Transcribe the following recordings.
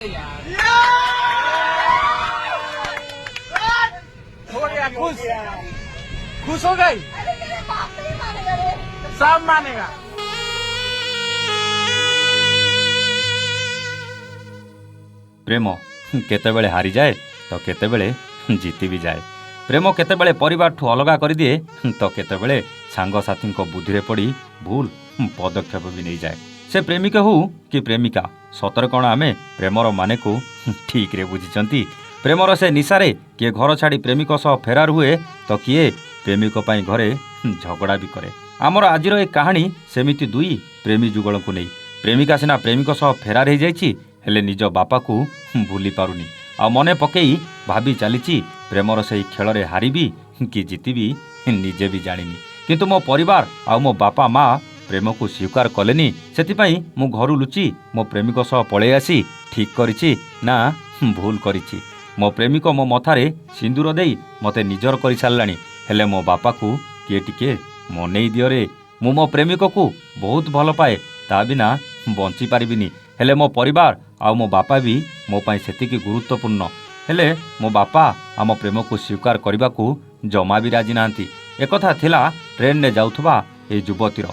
खुश खुश हो गई सब मानेगा। प्रेम केतेबेले हारी जाए तो केतेबेले जीति भी जाए। प्रेम केतेबेले परिवार ठू अलगा कर दिए तो केतेबेले सांगसाथी बुद्धि रे पड़ी भूल पदक्षेप भी नहीं जाए। से प्रेमिक हो कि प्रेमिका सतर कौन आमे प्रेमर माने को ठीक रे बुझिचंती। प्रेमर से निशारे किए घर छाड़ी प्रेमिक सह फेरार हुए तो किए प्रेमिक पाई घरे झगड़ा भी करे। आमर आजिर ए कहानी सेमिति दुई प्रेमी जुगल को नहीं। प्रेमिका सिना प्रेमिक सह फेरार हो जाइछि हेले निज बापा को भूली पारुनी। आ मने पकेई भाभी चलीछि प्रेमर से खेल रे हारिबी कि जीतिबी निजे भी जानिनी। किंतु मो परिवार आ मो बापा माँ प्रेम को स्वीकार कलेनी। सेतिपाई मु घरु लुचि मो प्रेमिक सह पळेई आसी ठीक करिछि ना भूल करिछि। मो प्रेमिक मो मथारे सिंदूर देई मते निजर करि सारलानी। हेले मो बापा को किए टिके मनेई दियो रे। मु मो प्रेमिक को बहुत भल पाए ता बिना बंची पारिबिनी। हेले मो परिवार आ मो बापा भी मो पाई सेतिकी गुरुत्वपूर्ण। हेले मो बापा आम प्रेम को स्वीकार करने को जमा भी राजी नांती। एकथा थिला ट्रेन ने जाउथबा ए युवतीर।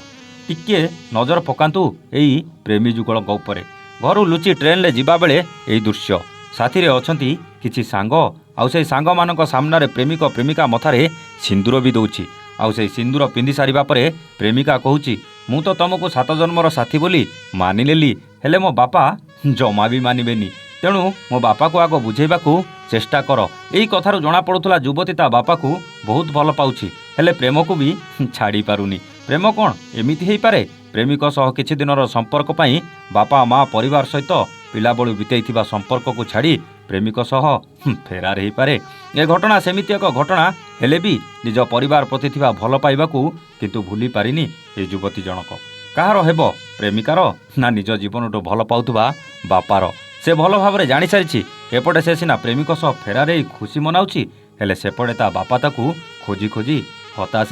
टिके नजर पकांतु एई प्रेमी जुगल उपरे। घरु लुचि ट्रेन ले जिबा बेले एई दृश्य। साथी रे अछंती किछि सांग आउ से सांग मानक सामना रे प्रेमिक प्रेमिका मथारे सिंदूर भी दउछि। आउ से सिंदूर पिंधि सारिबा परे प्रेमिका कहूछि मु तो तुमको 7 जन्मर साथी बोली मानिलेली हेले मो बापा जमा भी मानिबेनी। तेणु मो बापा को आग बुझेबा को चेष्टा कर। एई कथारु जणा पड़ुथला युवती ता बापा को बहुत भल पाउछि हेले प्रेम को भी छाड़ी पारुनी। प्रेम कौन एमिति हेई पारे? प्रेमिक सह किछि दिनर संपर्क पई बापा माँ परिवार सहित पिला बळु बितेइथिबा संपर्क को छाड़ी प्रेमिक सह फेरार हेई पारे। ए घटना सेमिति एक घटना हेले भी निज परिवार प्रति थिबा भल पाइबाकू किंतु भूली पारिनी ए युवती जनक। काହାର हेबो प्रेमिकार ना निज जीवनटू भल पाउथबा बापार। से भल भाव जानी सारी एपटे से सिना प्रेमिक सह फेरार खुशी मनाउछि हेले सेपटे ता बापा ताकू खोजी खोजी हताश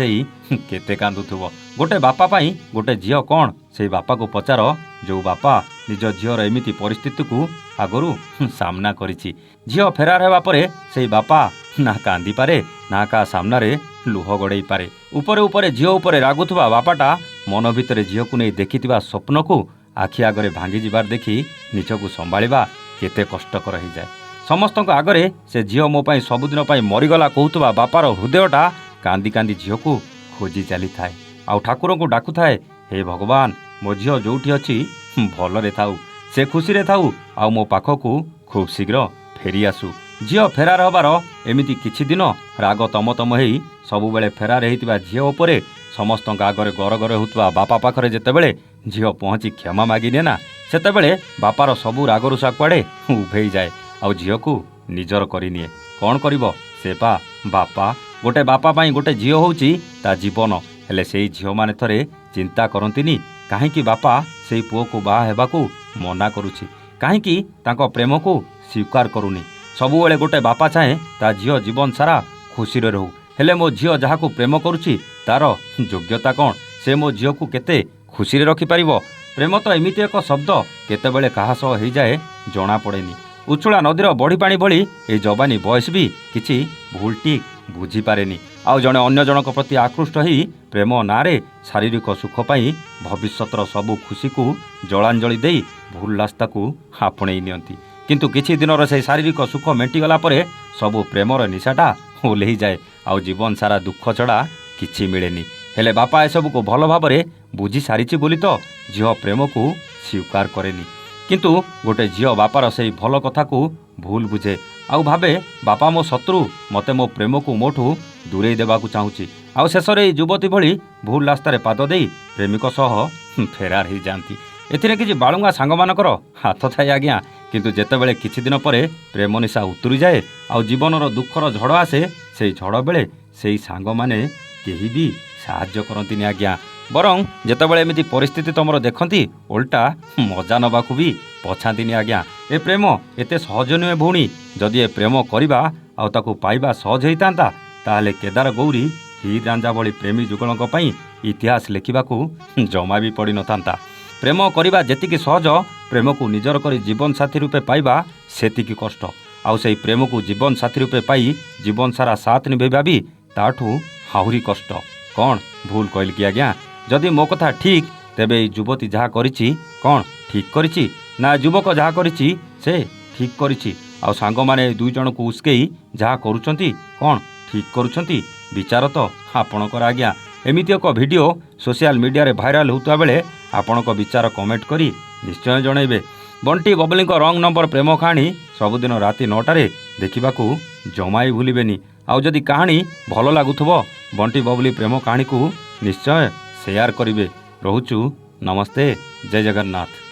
केते कांदुथुबो। गोटे बापा पाई गोटे झियो कौन से बापा को पचार जो बापा निज झीर एमिति परिस्थिति को आगरू सामना करिछि। झियो फेरार हेबा परे से बापा ना कांदी पारे ना का सामना रे लुह गड़ेई पारे। उपरे उपरे झियो उपरे रागुथुबा बापाटा मन भितरे झियो को नहीं देखिथिबा स्वप्न को आखि आगरे भांगी जिबार देखी निजको संभाळिबा केते कष्टकर हो जाए। समस्त आगरे से झियो मो पाई सबुदिन पाई मरीगला कहूथुबा बापार हृदयटा कांदी कांदी झियो को खोजी चली थाए। आउ ठाकुर को डाकु थाए हे भगवान मो झियो जोठी अछि भलरे थाउ से खुशी रे थाउ आउ मो पाखकू खूब शीघ्र फेरी आसु। झियो फेरार हबार एमिति किछि दिन राग तम तम हेई सबु बेले फेरार हेइतिबा झियो उपरे समस्त आगरे गर गर होउतबा बापा पाखरे जेतेबेले झियो पहुँची क्षमा मागिने ना सेतेबेले बापार सबु रागरुषा कुआड़े उभेई जाए आउ झियो को निजर करिनिए। कौन करिवो से पा बापा। गोटे बापा पाई गोटे झियो होउची ता जीवन। हेले सेई झियो माने थरे चिंता करंतिनी काहेकि बापा सेई पुओ को बाहा हेबाकू मना करूछि, काहेकि तांको प्रेम को स्वीकार करूनी। सबुबेले गोटे बापा चाहे ता झियो जीवन सारा खुशी रे रहू। हेले मो झियो जहाकू प्रेम करूछि तार योग्यता कौन? से मो झियो को केते खुशी रे रखि पारिबो? प्रेम तो एमिति एक शब्द केतेबेले काहा सह हेई जाए जणा पड़ेनी। उछुळा नदीर बड़ी पानी भली ए जवानी बयस भी किछि भूल टिक बुझी पारेनी। आउ जणे अन्य जनक प्रति आकृष्ट ही प्रेम नारे शारीरिक सुख पाई भविष्यतर सबु खुशी को जलांजलि देई भूल रास्ता को आपणेई नियंती। किंतु किछि दिनर से शारीरिक सुख मेंटी गला परे सबु प्रेमर निशाटा ओल्हेई जाए आउ जीवन सारा दुख छड़ा किछि मिलेनी। हेले बापा एसबू को भल भाव बुझी सारिछि बोली तो झियो प्रेम को स्वीकार करेनी। किंतु गोटे झियो बापार से भल कथा को भूल बुझे आउ भावे बापा मो शत्रु मते मो प्रेम को मोठू दूरेई देबाकू चाहूछि। आउ शेषरे युवती भली भूल रास्तार पाद देई प्रेमिक सह फेरार हो जाती। एथिरे किछि बाळुंगा सांग मानकर हाथ थाए आज्ञा किंतु जेतेबेले किछि दिन परे प्रेम निशा उतुरी जाए आउ जीवनर दुखर झड़ आसे सेई झड़ बेले सेई सांग माने केही भी साहाय्य करंतिनी आज्ञा। बरं जेतेबेले एमिति परिस्थिति तमर देखंती ओल्टा मजा नबाकू भी पछांतिनी आज्ञा। ए प्रेम एते सहज नुहे भौणी। जदि ए प्रेम करिबा आउ ताकू पाइबा सहज होइतांता ताहले केदार गौरी हीर रांझा भली प्रेमी जुगलक पई इतिहास लेखिबाकू जमा भी पड़ी नथांता। ପ୍ରେମ କରିବା ଯେତିକି ସହଜ ପ୍ରେମକୁ ନିଜର କରି ଜୀବନସାଥୀ ରୂପେ ପାଇବା ସେତିକି କଷ୍ଟ। ଆଉ ସେହି ପ୍ରେମକୁ ଜୀବନସାଥୀ ରୂପେ ପାଇ ଜୀବନ ସାରା ସାଥ ନିଭେଇବା ବି ତାଠୁ ଆହୁରି କଷ୍ଟ। କ'ଣ ଭୁଲ କହିଲି କି ଆଜ୍ଞା? ଯଦି ମୋ କଥା ଠିକ୍ ତେବେ ଏଇ ଯୁବତୀ ଯାହା କରିଛି କ'ଣ ଠିକ୍ କରିଛି ନା ଯୁବକ ଯାହା କରିଛି ସେ ଠିକ୍ କରିଛି? ଆଉ ସାଙ୍ଗମାନେ ଏ ଦୁଇ ଜଣଙ୍କୁ ଉସ୍କେଇ ଯାହା କରୁଛନ୍ତି କ'ଣ ଠିକ୍ କରୁଛନ୍ତି? ବିଚାର ତ ଆପଣଙ୍କର ଆଜ୍ଞା। ଏମିତି ଏକ ଭିଡ଼ିଓ ସୋସିଆଲ ମିଡ଼ିଆରେ ଭାଇରାଲ୍ ହେଉଥିବା ବେଳେ ଆପଣଙ୍କ ବିଚାର କମେଣ୍ଟ କରି ନିଶ୍ଚୟ ଜଣାଇବେ। ବଣ୍ଟି ବବଲିଙ୍କ ରଙ୍ଗ ନମ୍ବର ପ୍ରେମ କାହାଣୀ ସବୁଦିନ ରାତି 9ଟାରେ ଦେଖିବାକୁ ଜମାଇ ଭୁଲିବେନି। ଆଉ ଯଦି କାହାଣୀ ଭଲ ଲାଗୁଥିବ ବଣ୍ଟି ବବଲି ପ୍ରେମ କାହାଣୀକୁ ନିଶ୍ଚୟ ସେୟାର କରିବେ। ରହୁଛୁ ନମସ୍ତେ, ଜୟ ଜଗନ୍ନାଥ।